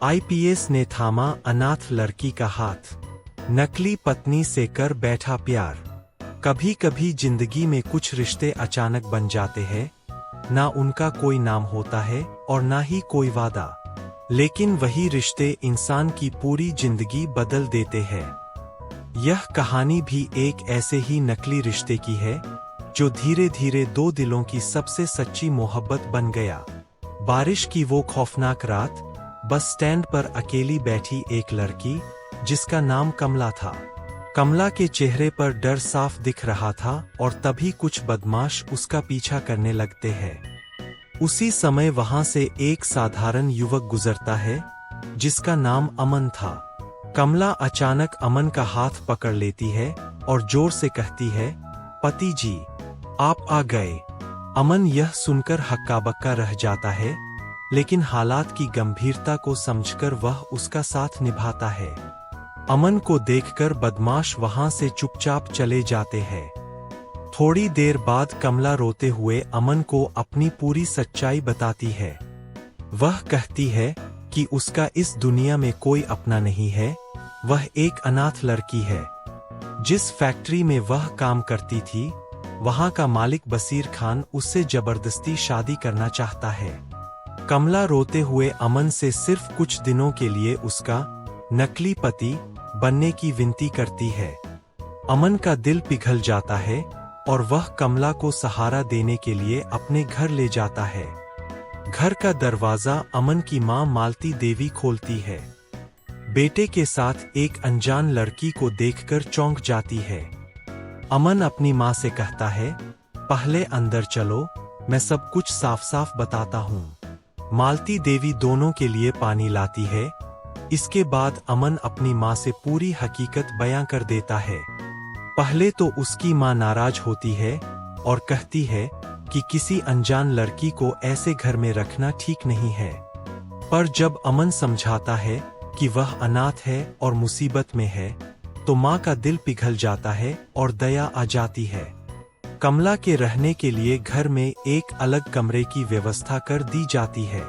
IPS ने थामा अनाथ लड़की का हाथ। नकली पत्नी से कर बैठा प्यार। कभी कभी जिंदगी में कुछ रिश्ते अचानक बन जाते हैं, ना उनका कोई नाम होता है और ना ही कोई वादा, लेकिन वही रिश्ते इंसान की पूरी जिंदगी बदल देते हैं। यह कहानी भी एक ऐसे ही नकली रिश्ते की है जो धीरे धीरे दो दिलों की सबसे सच्ची मोहब्बत बन गया। बारिश की वो खौफनाक रात, बस स्टैंड पर अकेली बैठी एक लड़की जिसका नाम कमला था। कमला के चेहरे पर डर साफ दिख रहा था और तभी कुछ बदमाश उसका पीछा करने लगते हैं। उसी समय वहां से एक साधारण युवक गुजरता है जिसका नाम अमन था। कमला अचानक अमन का हाथ पकड़ लेती है और जोर से कहती है, पति जी, आप आ गए। अमन यह सुनकर हक्का बक्का रह जाता है, लेकिन हालात की गंभीरता को समझकर वह उसका साथ निभाता है। अमन को देखकर बदमाश वहां से चुपचाप चले जाते हैं। थोड़ी देर बाद कमला रोते हुए अमन को अपनी पूरी सच्चाई बताती है। वह कहती है कि उसका इस दुनिया में कोई अपना नहीं है, वह एक अनाथ लड़की है। जिस फैक्ट्री में वह काम करती थी, वहां का मालिक बसीर खान उससे जबरदस्ती शादी करना चाहता है। कमला रोते हुए अमन से सिर्फ कुछ दिनों के लिए उसका नकली पति बनने की विनती करती है। अमन का दिल पिघल जाता है और वह कमला को सहारा देने के लिए अपने घर ले जाता है। घर का दरवाजा अमन की मां मालती देवी खोलती है। बेटे के साथ एक अनजान लड़की को देखकर चौंक जाती है। अमन अपनी मां से कहता है, पहले अंदर चलो, मैं सब कुछ साफ साफ बताता हूं। मालती देवी दोनों के लिए पानी लाती है। इसके बाद अमन अपनी मां से पूरी हकीकत बयां कर देता है। पहले तो उसकी मां नाराज होती है और कहती है कि किसी अनजान लड़की को ऐसे घर में रखना ठीक नहीं है। पर जब अमन समझाता है कि वह अनाथ है और मुसीबत में है, तो मां का दिल पिघल जाता है और दया आ जाती है। कमला के रहने के लिए घर में एक अलग कमरे की व्यवस्था कर दी जाती है।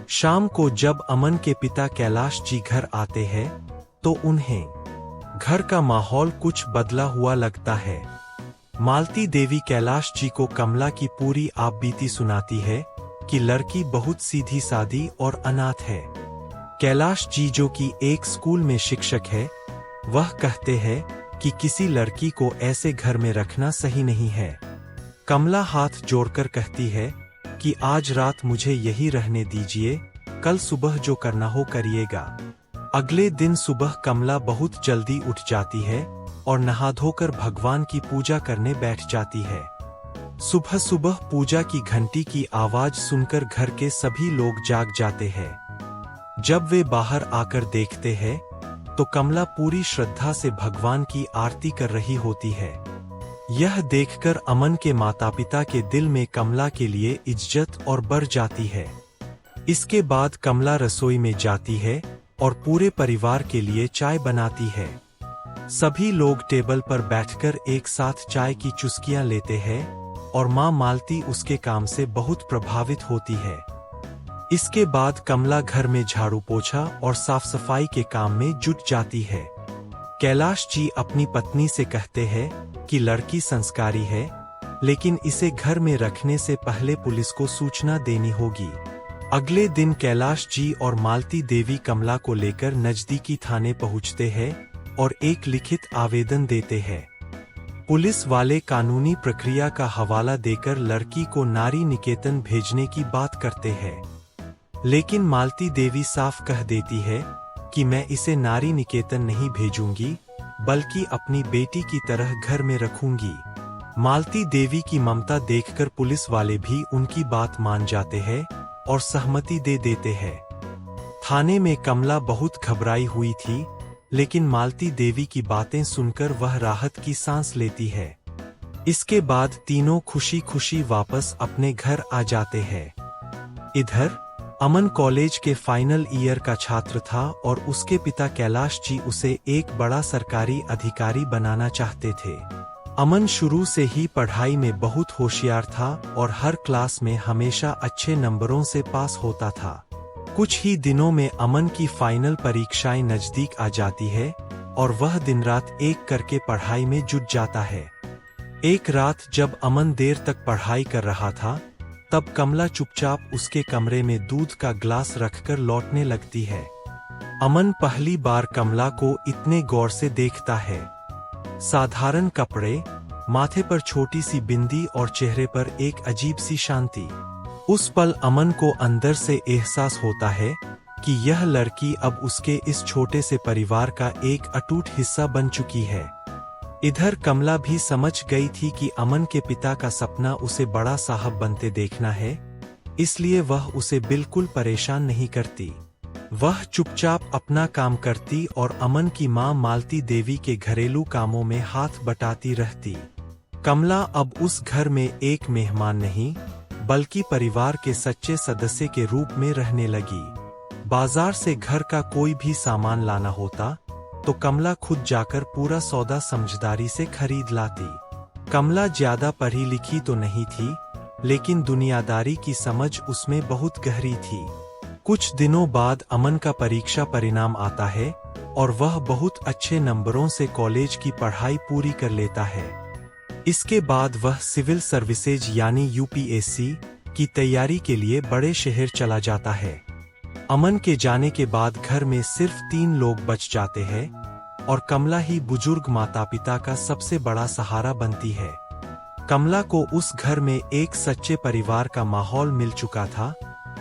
शाम को जब अमन के पिता कैलाश जी घर आते हैं, तो उन्हें घर का माहौल कुछ बदला हुआ लगता है। मालती देवी कैलाश जी को कमला की पूरी आपबीती सुनाती है कि लड़की बहुत सीधी सादी और अनाथ है। कैलाश जी, जो कि एक स्कूल में शिक्षक है, वह कहते हैं कि किसी लड़की को ऐसे घर में रखना सही नहीं है। कमला हाथ जोड़कर कहती है कि आज रात मुझे यही रहने दीजिए, कल सुबह जो करना हो करिएगा। अगले दिन सुबह कमला बहुत जल्दी उठ जाती है और नहा धोकर भगवान की पूजा करने बैठ जाती है। सुबह सुबह पूजा की घंटी की आवाज सुनकर घर के सभी लोग जाग जाते हैं। जब वे बाहर आकर देखते हैं तो कमला पूरी श्रद्धा से भगवान की आरती कर रही होती है। यह देखकर अमन के माता पिता के दिल में कमला के लिए इज्जत और बढ़ जाती है। इसके बाद कमला रसोई में जाती है और पूरे परिवार के लिए चाय बनाती है। सभी लोग टेबल पर बैठकर एक साथ चाय की चुस्कियां लेते हैं और मां मालती उसके काम से बहुत प्रभावित होती है। इसके बाद कमला घर में झाड़ू पोछा और साफ सफाई के काम में जुट जाती है। कैलाश जी अपनी पत्नी से कहते हैं कि लड़की संस्कारी है, लेकिन इसे घर में रखने से पहले पुलिस को सूचना देनी होगी। अगले दिन कैलाश जी और मालती देवी कमला को लेकर नजदीकी थाने पहुंचते हैं और एक लिखित आवेदन देते हैं। पुलिस वाले कानूनी प्रक्रिया का हवाला देकर लड़की को नारी निकेतन भेजने की बात करते हैं, लेकिन मालती देवी साफ कह देती है कि मैं इसे नारी निकेतन नहीं भेजूंगी, बल्कि अपनी बेटी की तरह घर में रखूंगी। मालती देवी की ममता देखकर पुलिस वाले भी उनकी बात मान जाते हैं और सहमति दे देते हैं। थाने में कमला बहुत घबराई हुई थी, लेकिन मालती देवी की बातें सुनकर वह राहत की सांस लेती है। इसके बाद तीनों खुशी खुशी वापस अपने घर आ जाते हैं। इधर अमन कॉलेज के फाइनल ईयर का छात्र था और उसके पिता कैलाश जी उसे एक बड़ा सरकारी अधिकारी बनाना चाहते थे। अमन शुरू से ही पढ़ाई में बहुत होशियार था और हर क्लास में हमेशा अच्छे नंबरों से पास होता था। कुछ ही दिनों में अमन की फाइनल परीक्षाएं नजदीक आ जाती है और वह दिन रात एक करके पढ़ाई में जुट जाता है। एक रात जब अमन देर तक पढ़ाई कर रहा था, तब कमला चुपचाप उसके कमरे में दूध का ग्लास रखकर लौटने लगती है। अमन पहली बार कमला को इतने गौर से देखता है। साधारण कपड़े, माथे पर छोटी सी बिंदी और चेहरे पर एक अजीब सी शांति। उस पल अमन को अंदर से एहसास होता है कि यह लड़की अब उसके इस छोटे से परिवार का एक अटूट हिस्सा बन चुकी है। इधर कमला भी समझ गई थी कि अमन के पिता का सपना उसे बड़ा साहब बनते देखना है, इसलिए वह उसे बिल्कुल परेशान नहीं करती। वह चुपचाप अपना काम करती और अमन की मां मालती देवी के घरेलू कामों में हाथ बटाती रहती। कमला अब उस घर में एक मेहमान नहीं, बल्कि परिवार के सच्चे सदस्य के रूप में रहने लगी। बाजार से घर का कोई भी सामान लाना होता तो कमला खुद जाकर पूरा सौदा समझदारी से खरीद लाती। कमला ज्यादा पढ़ी लिखी तो नहीं थी, लेकिन दुनियादारी की समझ उसमें बहुत गहरी थी। कुछ दिनों बाद अमन का परीक्षा परिणाम आता है और वह बहुत अच्छे नंबरों से कॉलेज की पढ़ाई पूरी कर लेता है। इसके बाद वह सिविल सर्विसेज यानी यूपीएससी की तैयारी के लिए बड़े शहर चला जाता है। अमन के जाने के बाद घर में सिर्फ 3 लोग बच जाते हैं और कमला ही बुजुर्ग माता पिता का सबसे बड़ा सहारा बनती है। कमला को उस घर में एक सच्चे परिवार का माहौल मिल चुका था,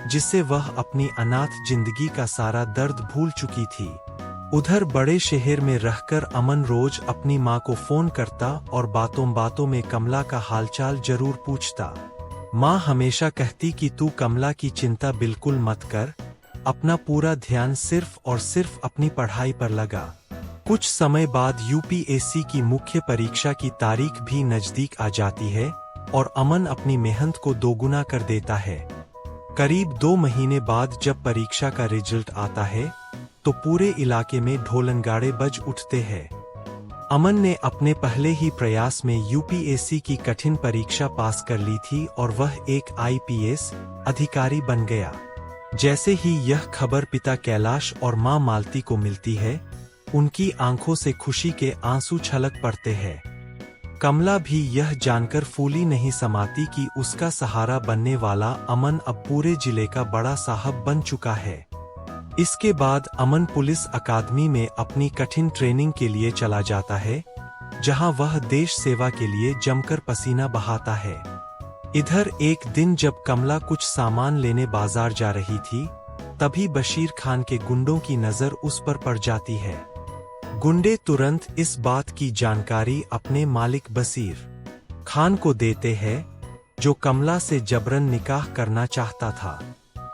जिससे वह अपनी अनाथ जिंदगी का सारा दर्द भूल चुकी थी। उधर बड़े शहर में रहकर अमन रोज अपनी मां को फोन करता और बातों बातों में कमला का हालचाल जरूर पूछता। मां हमेशा कहती कि तू कमला की चिंता बिल्कुल मत कर, अपना पूरा ध्यान सिर्फ और सिर्फ अपनी पढ़ाई पर लगा। कुछ समय बाद यूपीएससी की मुख्य परीक्षा की तारीख भी नजदीक आ जाती है और अमन अपनी मेहनत को दोगुना कर देता है। करीब 2 महीने बाद जब परीक्षा का रिजल्ट आता है तो पूरे इलाके में ढोलनगाड़े बज उठते हैं। अमन ने अपने पहले ही प्रयास में यूपीएससी की कठिन परीक्षा पास कर ली थी और वह एक आईपीएस अधिकारी बन गया। जैसे ही यह खबर पिता कैलाश और मां मालती को मिलती है, उनकी आंखों से खुशी के आंसू छलक पड़ते हैं। कमला भी यह जानकर फूली नहीं समाती कि उसका सहारा बनने वाला अमन अब पूरे जिले का बड़ा साहब बन चुका है। इसके बाद अमन पुलिस अकादमी में अपनी कठिन ट्रेनिंग के लिए चला जाता है, जहां वह देश सेवा के लिए जमकर पसीना बहाता है। इधर एक दिन जब कमला कुछ सामान लेने बाजार जा रही थी, तभी बशीर खान के गुंडों की नजर उस पर पड़ जाती है। गुंडे तुरंत इस बात की जानकारी अपने मालिक बशीर खान को देते हैं, जो कमला से जबरन निकाह करना चाहता था।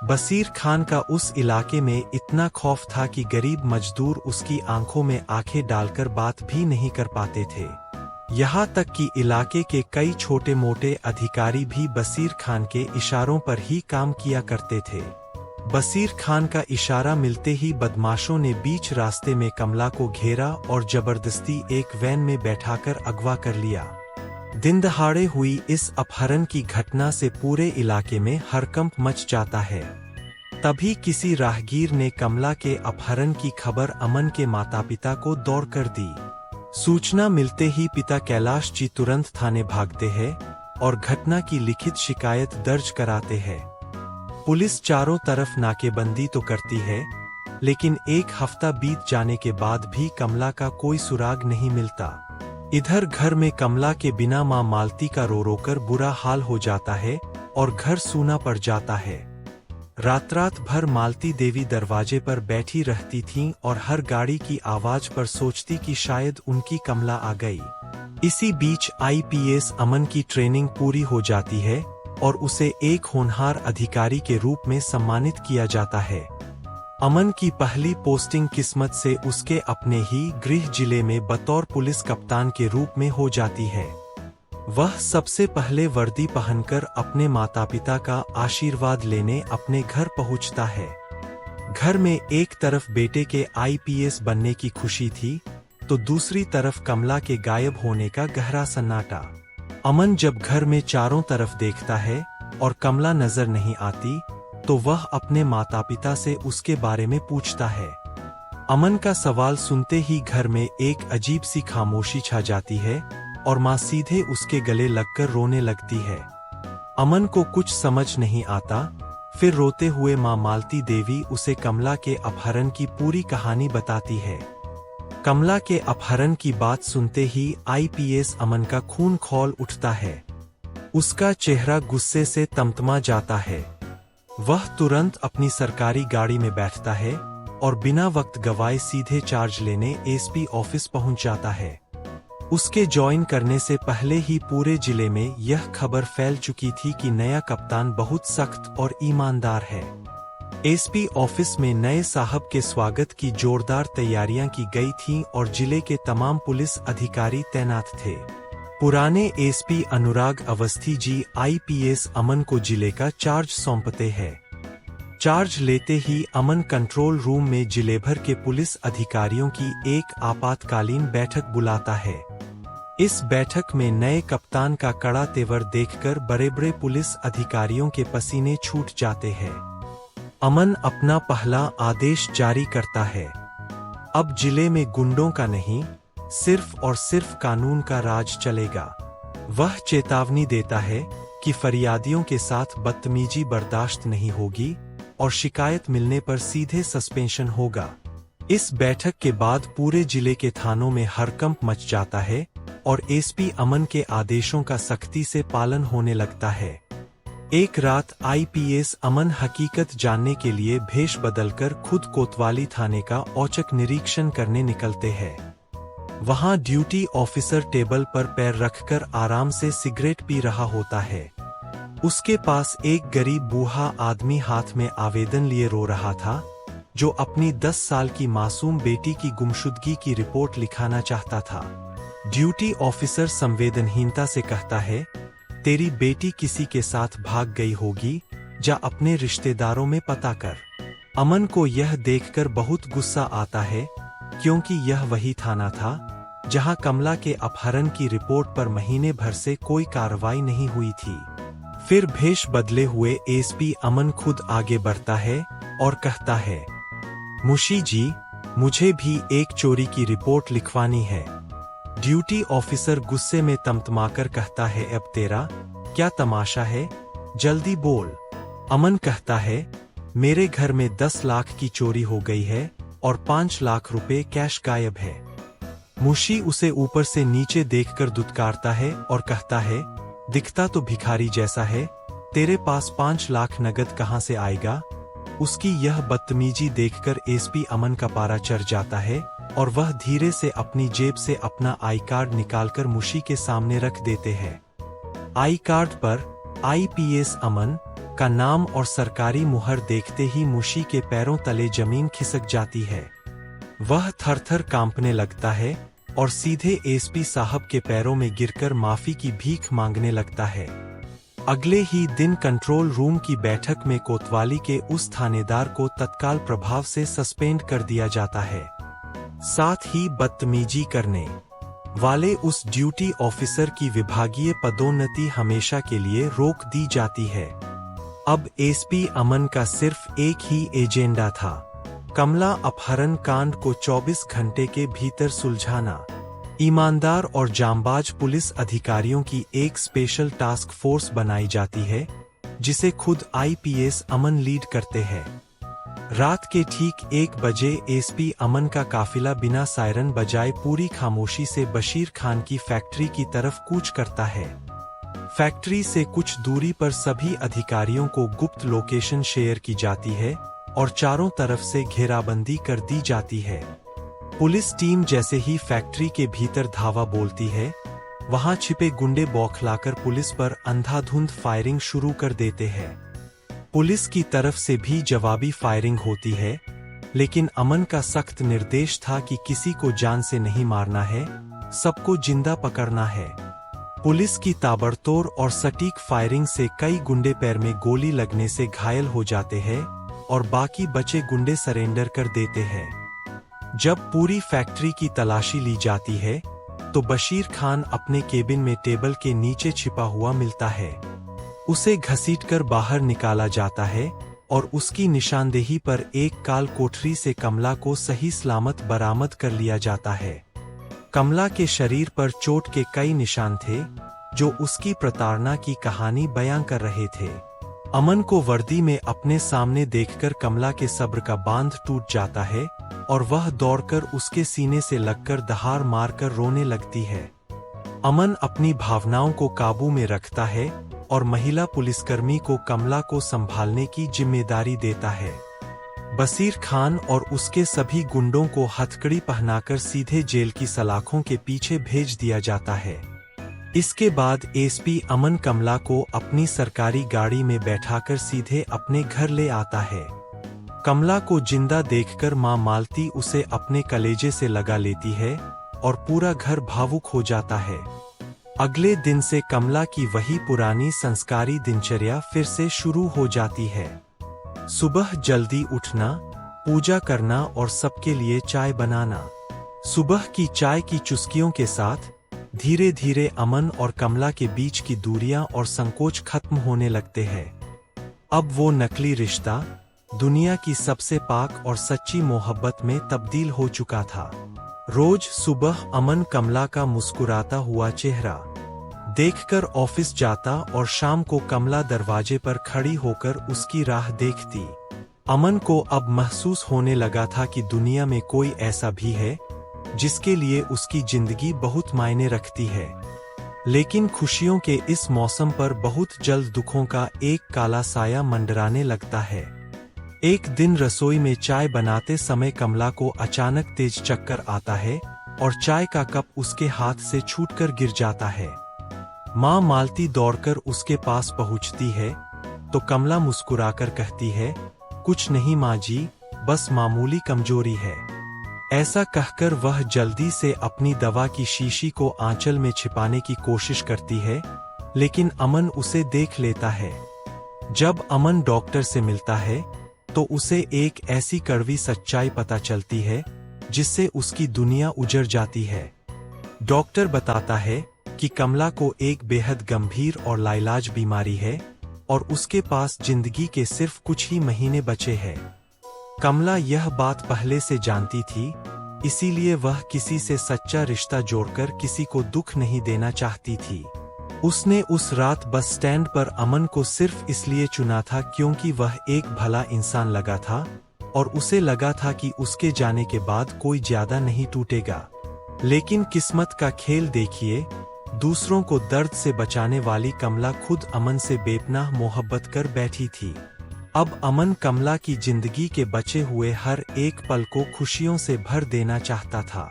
बशीर खान का उस इलाके में इतना खौफ था कि गरीब मजदूर उसकी आंखों में आंखें डालकर बात भी नहीं कर पाते थे। यहाँ तक कि इलाके के कई छोटे मोटे अधिकारी भी बशीर खान के इशारों पर ही काम किया करते थे। बशीर खान का इशारा मिलते ही बदमाशों ने बीच रास्ते में कमला को घेरा और जबरदस्ती एक वैन में बैठाकर अगवा कर लिया। दिन दहाड़े हुई इस अपहरण की घटना से पूरे इलाके में हड़कंप मच जाता है। तभी किसी राहगीर ने कमला के अपहरण की खबर अमन के माता पिता को दौड़ कर दी। सूचना मिलते ही पिता कैलाश जी तुरंत थाने भागते हैं और घटना की लिखित शिकायत दर्ज कराते हैं। पुलिस चारों तरफ नाकेबंदी तो करती है, लेकिन 1 हफ्ता बीत जाने के बाद भी कमला का कोई सुराग नहीं मिलता। इधर घर में कमला के बिना मां मालती का रो रो कर बुरा हाल हो जाता है और घर सूना पड़ जाता है। रात भर मालती देवी दरवाजे पर बैठी रहती थीं और हर गाड़ी की आवाज पर सोचती कि शायद उनकी कमला आ गई। इसी बीच आईपीएस अमन की ट्रेनिंग पूरी हो जाती है और उसे एक होनहार अधिकारी के रूप में सम्मानित किया जाता है। अमन की पहली पोस्टिंग किस्मत से उसके अपने ही गृह जिले में बतौर पुलिस कप्तान के रूप में हो जाती है। वह सबसे पहले वर्दी पहनकर अपने माता पिता का आशीर्वाद लेने अपने घर पहुंचता है। घर में एक तरफ बेटे के आईपीएस बनने की खुशी थी, तो दूसरी तरफ कमला के गायब होने का गहरा सन्नाटा। अमन जब घर में चारों तरफ देखता है और कमला नजर नहीं आती, तो वह अपने माता पिता से उसके बारे में पूछता है। अमन का सवाल सुनते ही घर में एक अजीब सी खामोशी छा जाती है और माँ सीधे उसके गले लगकर रोने लगती है। अमन को कुछ समझ नहीं आता। फिर रोते हुए माँ मालती देवी उसे कमला के अपहरण की पूरी कहानी बताती है। कमला के अपहरण की बात सुनते ही आईपीएस अमन का खून खौल उठता है। उसका चेहरा गुस्से से तमतमा जाता है। वह तुरंत अपनी सरकारी गाड़ी में बैठता है और बिना वक्त गवाए सीधे चार्ज लेने एसपी ऑफिस पहुंच जाता है। उसके ज्वाइन करने से पहले ही पूरे जिले में यह खबर फैल चुकी थी कि नया कप्तान बहुत सख्त और ईमानदार है। एसपी ऑफिस में नए साहब के स्वागत की जोरदार तैयारियां की गई थीं और जिले के तमाम पुलिस अधिकारी तैनात थे। पुराने एसपी अनुराग अवस्थी जी आईपीएस अमन को जिले का चार्ज सौंपते हैं। चार्ज लेते ही अमन कंट्रोल रूम में जिले भर के पुलिस अधिकारियों की एक आपातकालीन बैठक बुलाता है। इस बैठक में नए कप्तान का कड़ा तेवर देखकर बड़े-बड़े पुलिस अधिकारियों के पसीने छूट जाते हैं। अमन अपना पहला आदेश जारी करता है। अब जिले में गुंडों का नहीं, सिर्फ और सिर्फ कानून का राज चलेगा। वह चेतावनी देता है कि फरियादियों के साथ बदतमीजी बर्दाश्त नहीं होगी और शिकायत मिलने पर सीधे सस्पेंशन होगा। इस बैठक के बाद पूरे जिले के थानों में हड़कंप मच जाता है और एसपी अमन के आदेशों का सख्ती से पालन होने लगता है। एक रात आईपीएस अमन हकीकत जानने के लिए भेष बदलकर खुद कोतवाली थाने का औचक निरीक्षण करने निकलते हैं। वहां ड्यूटी ऑफिसर टेबल पर पैर रखकर आराम से सिगरेट पी रहा होता है। उसके पास एक गरीब बूढ़ा आदमी हाथ में आवेदन लिए रो रहा था, जो अपनी 10 साल की मासूम बेटी की गुमशुदगी की रिपोर्ट लिखाना चाहता था। ड्यूटी ऑफिसर संवेदनहीनता से कहता है, तेरी बेटी किसी के साथ भाग गई होगी, जा अपने रिश्तेदारों में पता कर। अमन को यह देखकर बहुत गुस्सा आता है, क्योंकि यह वही थाना था जहां कमला के अपहरण की रिपोर्ट पर महीने भर से कोई कार्रवाई नहीं हुई थी। फिर भेष बदले हुए एसपी अमन खुद आगे बढ़ता है और कहता है, मुशी जी, मुझे भी एक चोरी की रिपोर्ट लिखवानी है। ड्यूटी ऑफिसर गुस्से में तमतमाकर कहता है, अब तेरा क्या तमाशा है, जल्दी बोल। अमन कहता है, मेरे घर में 10 लाख की चोरी हो गई है और 5 लाख रुपए कैश गायब है। मुशी उसे ऊपर से नीचे देखकर दुत्कारता है और कहता है, दिखता तो भिखारी जैसा है, तेरे पास 5 लाख नगद कहां से आएगा। उसकी यह बदतमीजी देखकर एसपी अमन का पारा चढ़ जाता है और वह धीरे से अपनी जेब से अपना आई कार्ड निकालकर मुशी के सामने रख देते हैं। आई कार्ड पर आईपीएस अमन का नाम और सरकारी मुहर देखते ही मुशी के पैरों तले जमीन खिसक जाती है। वह थर-थर कांपने लगता है और सीधे एसपी साहब के पैरों में गिरकर माफी की भीख मांगने लगता है। अगले ही दिन कंट्रोल रूम की बैठक में कोतवाली के उस थानेदार को तत्काल प्रभाव से सस्पेंड कर दिया जाता है। साथ ही बदतमीजी करने वाले उस ड्यूटी ऑफिसर की विभागीय पदोन्नति हमेशा के लिए रोक दी जाती है। अब एसपी अमन का सिर्फ एक ही एजेंडा था, कमला अपहरण कांड को 24 घंटे के भीतर सुलझाना। ईमानदार और जांबाज पुलिस अधिकारियों की एक स्पेशल टास्क फोर्स बनाई जाती है, जिसे खुद आईपीएस अमन लीड करते हैं। रात के ठीक 1 बजे एसपी अमन का काफिला बिना सायरन बजाए पूरी खामोशी से बशीर खान की फैक्ट्री की तरफ कूच करता है। फैक्ट्री से कुछ दूरी पर सभी अधिकारियों को गुप्त लोकेशन शेयर की जाती है और चारों तरफ से घेराबंदी कर दी जाती है। पुलिस टीम जैसे ही फैक्ट्री के भीतर धावा बोलती है, वहां छिपे गुंडे बौखलाकर पुलिस पर अंधाधुंध फायरिंग शुरू कर देते हैं। पुलिस की तरफ से भी जवाबी फायरिंग होती है, लेकिन अमन का सख्त निर्देश था कि किसी को जान से नहीं मारना है, सबको जिंदा पकड़ना है। पुलिस की ताबड़तोड़ और सटीक फायरिंग से कई गुंडे पैर में गोली लगने से घायल हो जाते हैं और बाकी बचे गुंडे सरेंडर कर देते हैं। जब पूरी फैक्ट्री की तलाशी ली जाती है, तो बशीर खान अपने केबिन में टेबल के नीचे छिपा हुआ मिलता है। उसे घसीटकर बाहर निकाला जाता है, और उसकी निशानदेही पर एक काल कोठरी से कमला को सही सलामत बरामद कर लिया जाता है। कमला के शरीर पर चोट के कई निशान थे जो उसकी प्रताड़ना की कहानी बयां कर रहे थे। अमन को वर्दी में अपने सामने देखकर कमला के सब्र का बांध टूट जाता है और वह दौड़कर उसके सीने से लगकर दहाड़ मारकर रोने लगती है। अमन अपनी भावनाओं को काबू में रखता है और महिला पुलिसकर्मी को कमला को संभालने की जिम्मेदारी देता है। बसीर खान और उसके सभी गुंडों को हथकड़ी पहनाकर सीधे जेल की सलाखों के पीछे भेज दिया जाता है। इसके बाद एसपी अमन कमला को अपनी सरकारी गाड़ी में बैठाकर सीधे अपने घर ले आता है। कमला को जिंदा देखकर मां मालती उसे अपने कलेजे से लगा लेती है और पूरा घर भावुक हो जाता है। अगले दिन से कमला की वही पुरानी संस्कारी दिनचर्या फिर से शुरू हो जाती है। सुबह जल्दी उठना, पूजा करना और सबके लिए चाय बनाना। सुबह की चाय की चुस्कियों के साथ धीरे धीरे अमन और कमला के बीच की दूरियां और संकोच खत्म होने लगते हैं। अब वो नकली रिश्ता दुनिया की सबसे पाक और सच्ची मोहब्बत में तब्दील हो चुका था। रोज सुबह अमन कमला का मुस्कुराता हुआ चेहरा देखकर ऑफिस जाता और शाम को कमला दरवाजे पर खड़ी होकर उसकी राह देखती। अमन को अब महसूस होने लगा था कि दुनिया में कोई ऐसा भी है जिसके लिए उसकी जिंदगी बहुत मायने रखती है। लेकिन खुशियों के इस मौसम पर बहुत जल्द दुखों का एक काला साया मंडराने लगता है। एक दिन रसोई में चाय बनाते समय कमला को अचानक तेज चक्कर आता है और चाय का कप उसके हाथ से छूटकर गिर जाता है। मां मालती दौड़कर उसके पास पहुंचती है तो कमला मुस्कुराकर कहती है, कुछ नहीं मां जी, बस मामूली कमजोरी है। ऐसा कहकर वह जल्दी से अपनी दवा की शीशी को आंचल में छिपाने की कोशिश करती है, लेकिन अमन उसे देख लेता है। जब अमन डॉक्टर से मिलता है तो उसे एक ऐसी कड़वी सच्चाई पता चलती है जिससे उसकी दुनिया उजड़ जाती है। डॉक्टर बताता है कि कमला को एक बेहद गंभीर और लाइलाज बीमारी है और उसके पास जिंदगी के सिर्फ कुछ ही महीने बचे हैं। कमला यह बात पहले से जानती थी, इसीलिए वह किसी से सच्चा रिश्ता जोड़कर किसी को दुख नहीं देना चाहती थी। उसने उस रात बस स्टैंड पर अमन को सिर्फ इसलिए चुना था क्योंकि वह एक भला इंसान लगा था और उसे लगा था कि उसके जाने के बाद कोई ज्यादा नहीं टूटेगा। लेकिन किस्मत का खेल देखिए, दूसरों को दर्द से बचाने वाली कमला खुद अमन से बेपनाह मोहब्बत कर बैठी थी। अब अमन कमला की जिंदगी के बचे हुए हर एक पल को खुशियों से भर देना चाहता था।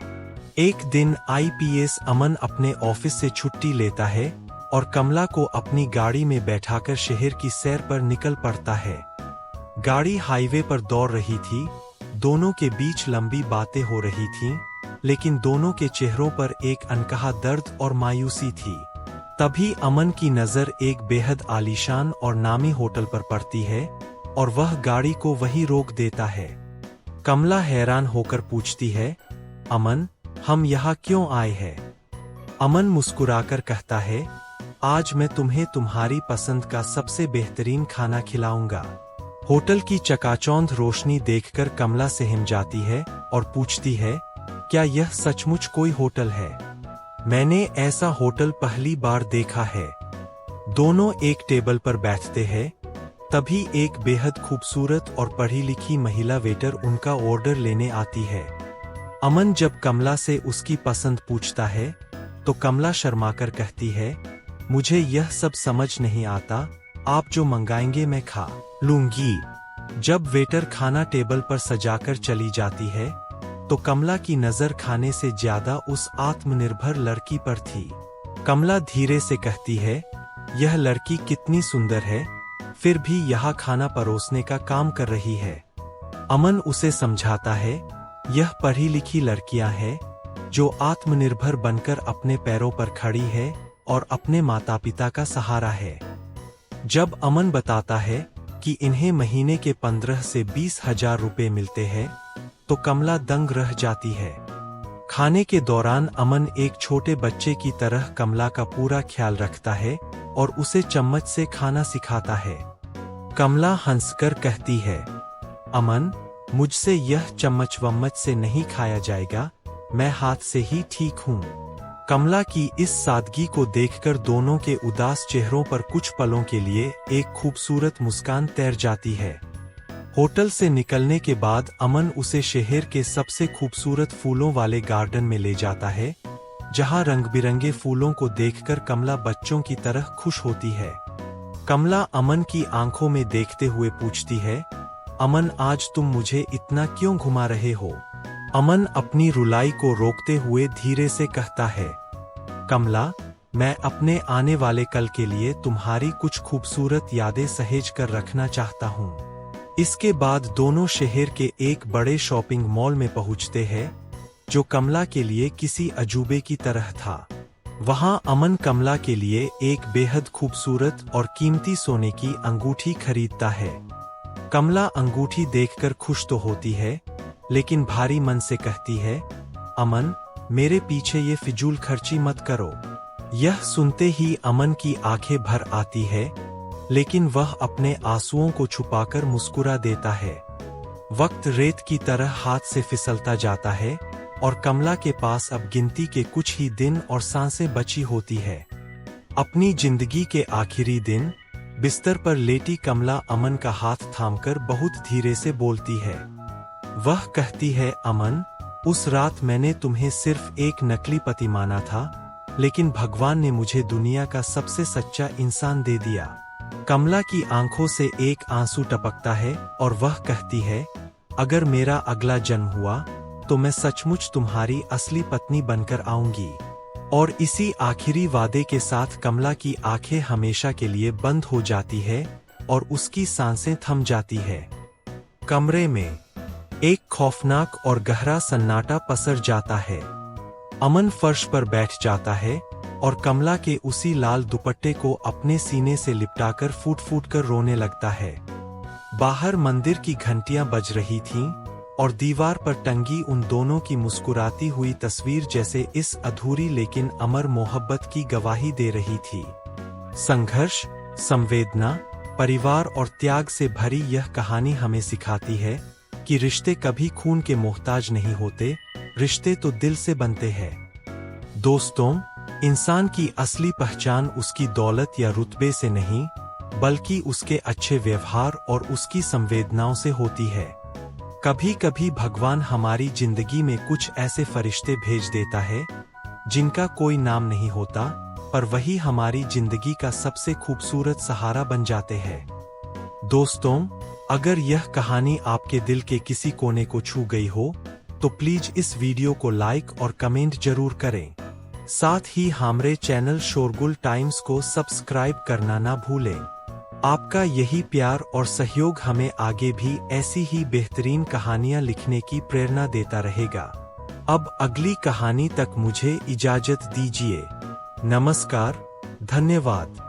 एक दिन आईपीएस अमन अपने ऑफिस से छुट्टी लेता है और कमला को अपनी गाड़ी में बैठाकर शहर की सैर पर निकल पड़ता है। गाड़ी हाईवे पर दौड़ रही थी, दोनों के बीच लंबी बातें हो रही थीं, लेकिन दोनों के चेहरों पर एक अनकहा दर्द और मायूसी थी। तभी अमन की नजर एक बेहद आलीशान और नामी होटल पर पड़ती है और वह गाड़ी को वहीं रोक देता है। कमला हैरान होकर पूछती है, अमन, हम यहाँ क्यों आए हैं? अमन मुस्कुराकर कहता है, आज मैं तुम्हें तुम्हारी पसंद का सबसे बेहतरीन खाना खिलाऊंगा। होटल की चकाचौंध रोशनी देखकर कमला सहम जाती है और पूछती है, क्या यह सचमुच कोई होटल है? मैंने ऐसा होटल पहली बार देखा है। दोनों एक टेबल पर बैठते हैं, तभी एक बेहद खूबसूरत और पढ़ी लिखी महिला वेटर उनका ऑर्डर लेने आती है। अमन जब कमला से उसकी पसंद पूछता है तो कमला शर्माकर कहती है, मुझे यह सब समझ नहीं आता, आप जो मंगाएंगे मैं खा लूंगी। जब वेटर खाना टेबल पर सजाकर चली जाती है तो कमला की नजर खाने से ज्यादा उस आत्मनिर्भर लड़की पर थी। कमला धीरे से कहती है, यह लड़की कितनी सुंदर है, फिर भी यहाँ खाना परोसने का काम कर रही है। अमन उसे समझाता है, यह पढ़ी लिखी लड़कियां हैं जो आत्मनिर्भर बनकर अपने पैरों पर खड़ी है और अपने माता पिता का सहारा है। जब अमन बताता है कि इन्हें महीने के 15 से 20 हजार रुपए मिलते हैं तो कमला दंग रह जाती है। खाने के दौरान अमन एक छोटे बच्चे की तरह कमला का पूरा ख्याल रखता है और उसे चम्मच से खाना सिखाता है। कमला हंसकर कहती है, अमन, मुझसे यह चम्मच वम्मच से नहीं खाया जाएगा, मैं हाथ से ही ठीक हूँ। कमला की इस सादगी को देखकर दोनों के उदास चेहरों पर कुछ पलों के लिए एक खूबसूरत मुस्कान तैर जाती है। होटल से निकलने के बाद अमन उसे शहर के सबसे खूबसूरत फूलों वाले गार्डन में ले जाता है, जहां रंग बिरंगे फूलों को देखकर कमला बच्चों की तरह खुश होती है। कमला अमन की आंखों में देखते हुए पूछती है, अमन, आज तुम मुझे इतना क्यों घुमा रहे हो? अमन अपनी रुलाई को रोकते हुए धीरे से कहता है, कमला, मैं अपने आने वाले कल के लिए तुम्हारी कुछ खूबसूरत यादें सहेज कर रखना चाहता हूँ। इसके बाद दोनों शहर के एक बड़े शॉपिंग मॉल में पहुँचते हैं, जो कमला के लिए किसी अजूबे की तरह था। वहां अमन कमला के लिए एक बेहद खूबसूरत और कीमती सोने की अंगूठी खरीदता है। कमला अंगूठी देखकर खुश तो होती है, लेकिन भारी मन से कहती है, अमन, मेरे पीछे ये फिजूल खर्ची मत करो। यह सुनते ही अमन की आंखें भर आती है, लेकिन वह अपने आंसुओं को छुपाकर मुस्कुरा देता है। वक्त रेत की तरह हाथ से फिसलता जाता है और कमला के पास अब गिनती के कुछ ही दिन और सांसें बची होती है। अपनी जिंदगी के आखिरी दिन बिस्तर पर लेटी कमला अमन का हाथ थामकर बहुत धीरे से बोलती है। वह कहती है, अमन, उस रात मैंने तुम्हें सिर्फ एक नकली पति माना था, लेकिन भगवान ने मुझे दुनिया का सबसे सच्चा इंसान दे दिया। कमला की आंखों से एक आंसू टपकता है और वह कहती है, अगर मेरा अगला जन्म हुआ तो मैं सचमुच तुम्हारी असली पत्नी बनकर आऊंगी। और इसी आखिरी वादे के साथ कमला की आंखें हमेशा के लिए बंद हो जाती है और उसकी सांसें थम जाती है। कमरे में एक खौफनाक और गहरा सन्नाटा पसर जाता है। अमन फर्श पर बैठ जाता है और कमला के उसी लाल दुपट्टे को अपने सीने से लिपटाकर फूट फूट कर रोने लगता है। बाहर मंदिर की घंटियां बज रही थीं और दीवार पर टंगी उन दोनों की मुस्कुराती हुई तस्वीर जैसे इस अधूरी लेकिन अमर मोहब्बत की गवाही दे रही थी। संघर्ष, संवेदना, परिवार और त्याग से भरी यह कहानी हमें सिखाती है कि रिश्ते कभी खून के मोहताज नहीं होते, रिश्ते तो दिल से बनते हैं। दोस्तों, इंसान की असली पहचान उसकी दौलत या रुतबे से नहीं, बल्कि उसके अच्छे व्यवहार और उसकी संवेदनाओं से होती है। कभी कभी भगवान हमारी जिंदगी में कुछ ऐसे फरिश्ते भेज देता है जिनका कोई नाम नहीं होता, पर वही हमारी जिंदगी का सबसे खूबसूरत सहारा बन जाते हैं। दोस्तों, अगर यह कहानी आपके दिल के किसी कोने को छू गई हो, तो प्लीज इस वीडियो को लाइक और कमेंट जरूर करें। साथ ही हमारे चैनल शोरगुल टाइम्स को सब्सक्राइब करना ना भूलें। आपका यही प्यार और सहयोग हमें आगे भी ऐसी ही बेहतरीन कहानियां लिखने की प्रेरणा देता रहेगा। अब अगली कहानी तक मुझे इजाजत दीजिए। नमस्कार, धन्यवाद।